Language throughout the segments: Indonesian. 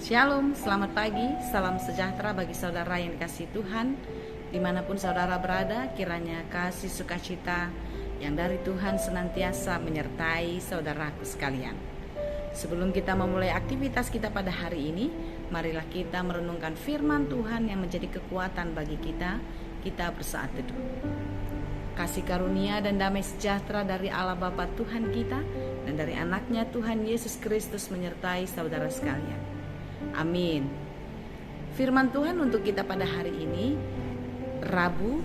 Shalom, selamat pagi, salam sejahtera bagi saudara yang dikasihi Tuhan. Dimanapun saudara berada, kiranya kasih sukacita yang dari Tuhan senantiasa menyertai saudaraku sekalian. Sebelum kita memulai aktivitas kita pada hari ini, marilah kita merenungkan firman Tuhan yang menjadi kekuatan bagi kita. Kita bersaat teduh. Kasih karunia dan damai sejahtera dari Allah Bapa Tuhan kita dan dari anaknya Tuhan Yesus Kristus menyertai saudara sekalian. Amin. Firman Tuhan untuk kita pada hari ini, Rabu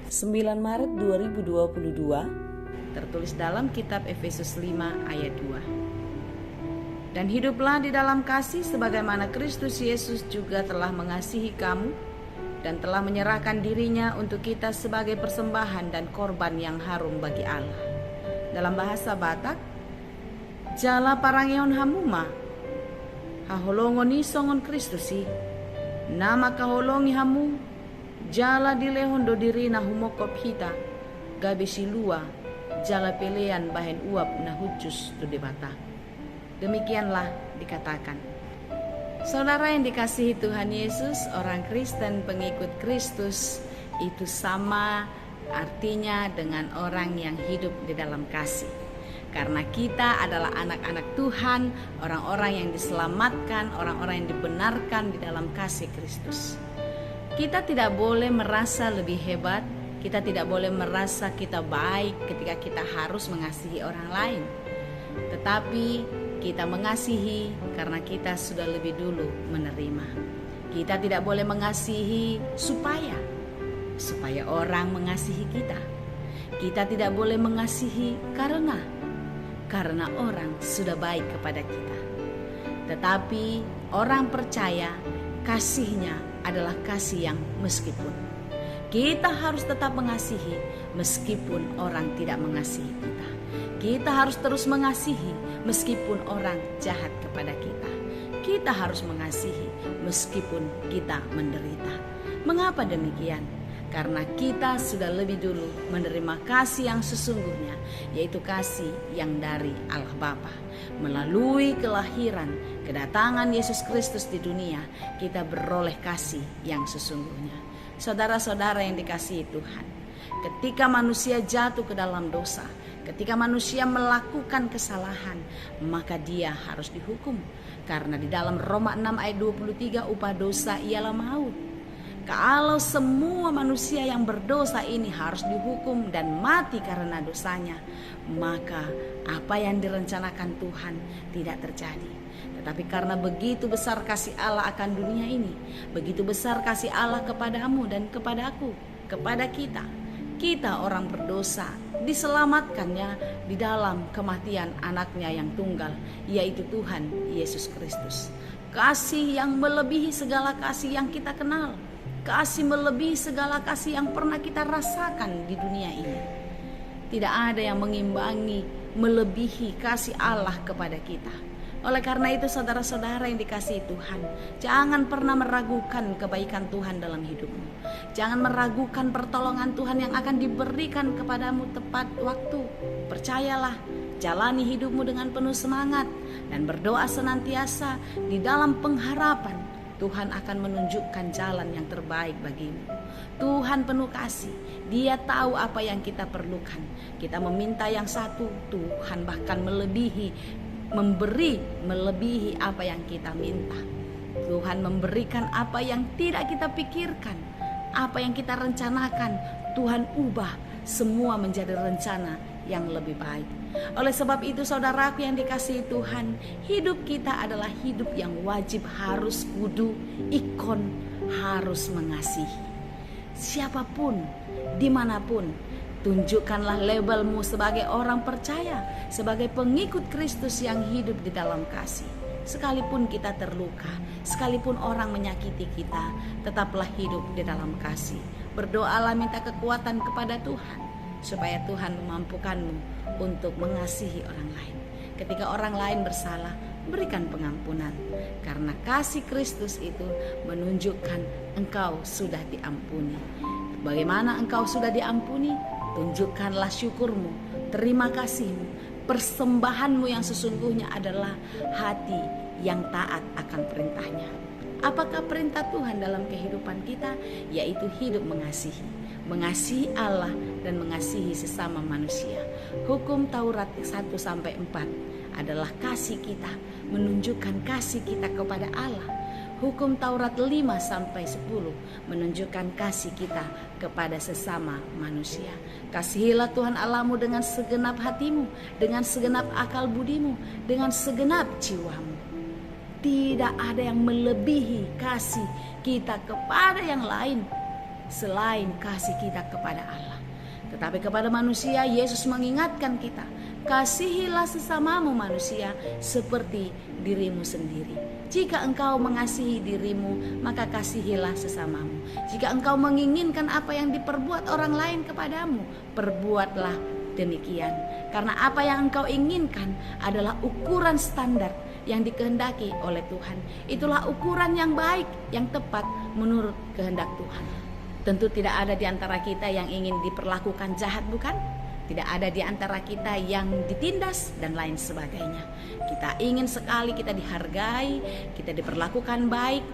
9 Maret 2022, tertulis dalam kitab Efesus 5 ayat 2. Dan hiduplah di dalam kasih sebagaimana Kristus Yesus juga telah mengasihi kamu dan telah menyerahkan dirinya untuk kita sebagai persembahan dan korban yang harum bagi Allah. Dalam bahasa Batak, jala parangeon hamuma haholongoni songon Kristusi nama kaholongi hamu jala dilehondo dirina humokop hita gabe silua jala pelean bahen uap na hujus tu debata. Demikianlah dikatakan. Saudara yang dikasihi Tuhan Yesus, orang Kristen pengikut Kristus itu sama artinya dengan orang yang hidup di dalam kasih. Karena kita adalah anak-anak Tuhan, orang-orang yang diselamatkan, orang-orang yang dibenarkan di dalam kasih Kristus. Kita tidak boleh merasa lebih hebat, kita tidak boleh merasa kita baik ketika kita harus mengasihi orang lain. Tetapi kita mengasihi karena kita sudah lebih dulu menerima. Kita tidak boleh mengasihi supaya orang mengasihi kita. Kita tidak boleh mengasihi karena orang sudah baik kepada kita. Tetapi orang percaya kasihnya adalah kasih yang meskipun. Kita harus tetap mengasihi meskipun orang tidak mengasihi kita. Kita harus terus mengasihi meskipun orang jahat kepada kita. Kita harus mengasihi meskipun kita menderita. Mengapa demikian? Karena kita sudah lebih dulu menerima kasih yang sesungguhnya, yaitu kasih yang dari Allah Bapa. Melalui kelahiran, kedatangan Yesus Kristus di dunia, kita beroleh kasih yang sesungguhnya. Saudara-saudara yang dikasihi Tuhan, ketika manusia jatuh ke dalam dosa, ketika manusia melakukan kesalahan, maka dia harus dihukum. Karena di dalam Roma 6 ayat 23, upah dosa ialah maut. Kalau semua manusia yang berdosa ini harus dihukum dan mati karena dosanya, maka apa yang direncanakan Tuhan tidak terjadi. Tetapi karena begitu besar kasih Allah akan dunia ini, begitu besar kasih Allah kepadamu dan kepadaku, kepada kita orang berdosa, diselamatkannya di dalam kematian anaknya yang tunggal, yaitu Tuhan Yesus Kristus. Kasih yang melebihi segala kasih yang kita kenal. Kasih melebihi segala kasih yang pernah kita rasakan di dunia ini. Tidak ada yang mengimbangi, melebihi kasih Allah kepada kita. Oleh karena itu saudara-saudara yang dikasihi Tuhan, jangan pernah meragukan kebaikan Tuhan dalam hidupmu. Jangan meragukan pertolongan Tuhan yang akan diberikan kepadamu tepat waktu. Percayalah, jalani hidupmu dengan penuh semangat dan berdoa senantiasa di dalam pengharapan Tuhan akan menunjukkan jalan yang terbaik bagimu. Tuhan penuh kasih. Dia tahu apa yang kita perlukan. Kita meminta yang satu, Tuhan bahkan memberi melebihi apa yang kita minta. Tuhan memberikan apa yang tidak kita pikirkan, apa yang kita rencanakan, Tuhan ubah semua menjadi rencana yang lebih baik. Oleh sebab itu saudaraku yang dikasihi Tuhan, hidup kita adalah hidup yang wajib, harus kudu, ikon, harus mengasihi. Siapapun, dimanapun, tunjukkanlah labelmu sebagai orang percaya, sebagai pengikut Kristus yang hidup di dalam kasih. Sekalipun kita terluka, sekalipun orang menyakiti kita, tetaplah hidup di dalam kasih. Berdoalah, minta kekuatan kepada Tuhan, supaya Tuhan memampukanmu untuk mengasihi orang lain. Ketika orang lain bersalah, berikan pengampunan. Karena kasih Kristus itu menunjukkan engkau sudah diampuni. Bagaimana engkau sudah diampuni? Tunjukkanlah syukurmu, terima kasihmu. Persembahanmu yang sesungguhnya adalah hati yang taat akan perintahnya. Apakah perintah Tuhan dalam kehidupan kita? Yaitu hidup mengasihi Allah dan mengasihi sesama manusia. Hukum Taurat 1-4 adalah kasih kita, menunjukkan kasih kita kepada Allah. Hukum Taurat 5-10 menunjukkan kasih kita kepada sesama manusia. Kasihilah Tuhan Allahmu dengan segenap hatimu, dengan segenap akal budimu, dengan segenap jiwamu. Tidak ada yang melebihi kasih kita kepada yang lain selain kasih kita kepada Allah. Tetapi kepada manusia, Yesus mengingatkan kita, kasihilah sesamamu manusia seperti dirimu sendiri. Jika engkau mengasihi dirimu, maka kasihilah sesamamu. Jika engkau menginginkan apa yang diperbuat orang lain kepadamu, perbuatlah demikian. Karena apa yang engkau inginkan adalah ukuran standar yang dikehendaki oleh Tuhan. Itulah ukuran yang baik, yang tepat menurut kehendak Tuhan. Tentu tidak ada di antara kita yang ingin diperlakukan jahat, bukan? Tidak ada di antara kita yang ditindas dan lain sebagainya. Kita ingin sekali kita dihargai, kita diperlakukan baik,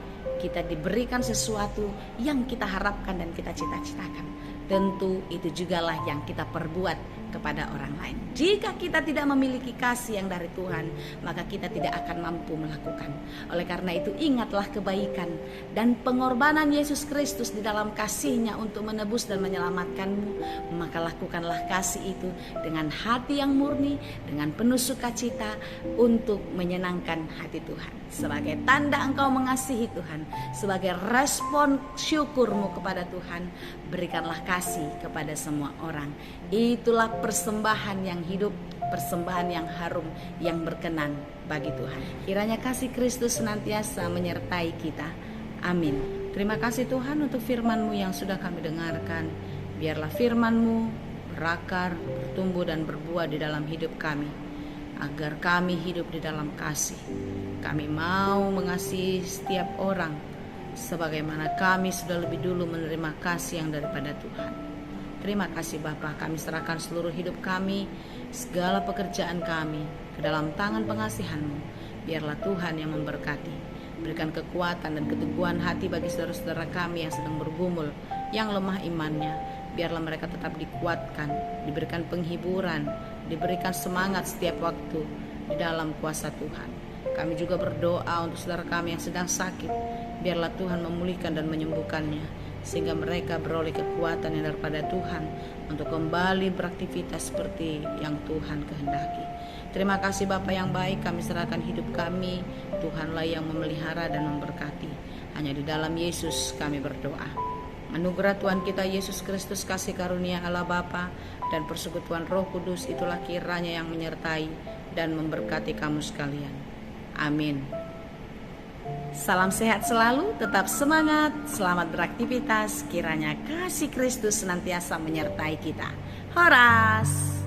kita diberikan sesuatu yang kita harapkan dan kita cita-citakan. Tentu itu jugalah yang kita perbuat kepada orang lain. Jika kita tidak memiliki kasih yang dari Tuhan, maka kita tidak akan mampu melakukan. Oleh karena itu, ingatlah kebaikan dan pengorbanan Yesus Kristus di dalam kasih-Nya untuk menebus dan menyelamatkanmu. Maka lakukanlah kasih itu dengan hati yang murni, dengan penuh sukacita untuk menyenangkan hati Tuhan. Sebagai tanda engkau mengasihi Tuhan, sebagai respon syukurmu kepada Tuhan, berikanlah kasih kepada semua orang. Itulah persembahan yang hidup, persembahan yang harum, yang berkenan bagi Tuhan. Kiranya kasih Kristus senantiasa menyertai kita. Amin. Terima kasih Tuhan untuk firman-Mu yang sudah kami dengarkan. Biarlah firman-Mu berakar, bertumbuh dan berbuah di dalam hidup kami, agar kami hidup di dalam kasih. Kami mau mengasihi setiap orang sebagaimana kami sudah lebih dulu menerima kasih yang daripada Tuhan. Terima kasih Bapa, kami serahkan seluruh hidup kami, segala pekerjaan kami ke dalam tangan pengasihan-Mu. Biarlah Tuhan yang memberkati. Berikan kekuatan dan keteguhan hati bagi saudara-saudara kami yang sedang bergumul, yang lemah imannya. Biarlah mereka tetap dikuatkan, diberikan penghiburan, diberikan semangat setiap waktu di dalam kuasa Tuhan. Kami juga berdoa untuk saudara kami yang sedang sakit. Biarlah Tuhan memulihkan dan menyembuhkannya, sehingga mereka beroleh kekuatan yang daripada Tuhan untuk kembali beraktivitas seperti yang Tuhan kehendaki. Terima kasih Bapa yang baik, kami serahkan hidup kami. Tuhanlah yang memelihara dan memberkati. Hanya di dalam Yesus kami berdoa. Anugerah Tuhan kita Yesus Kristus, kasih karunia Allah Bapa dan persekutuan Roh Kudus itulah kiranya yang menyertai dan memberkati kamu sekalian. Amin. Salam sehat selalu, tetap semangat, selamat beraktivitas. Kiranya kasih Kristus senantiasa menyertai kita. Horas.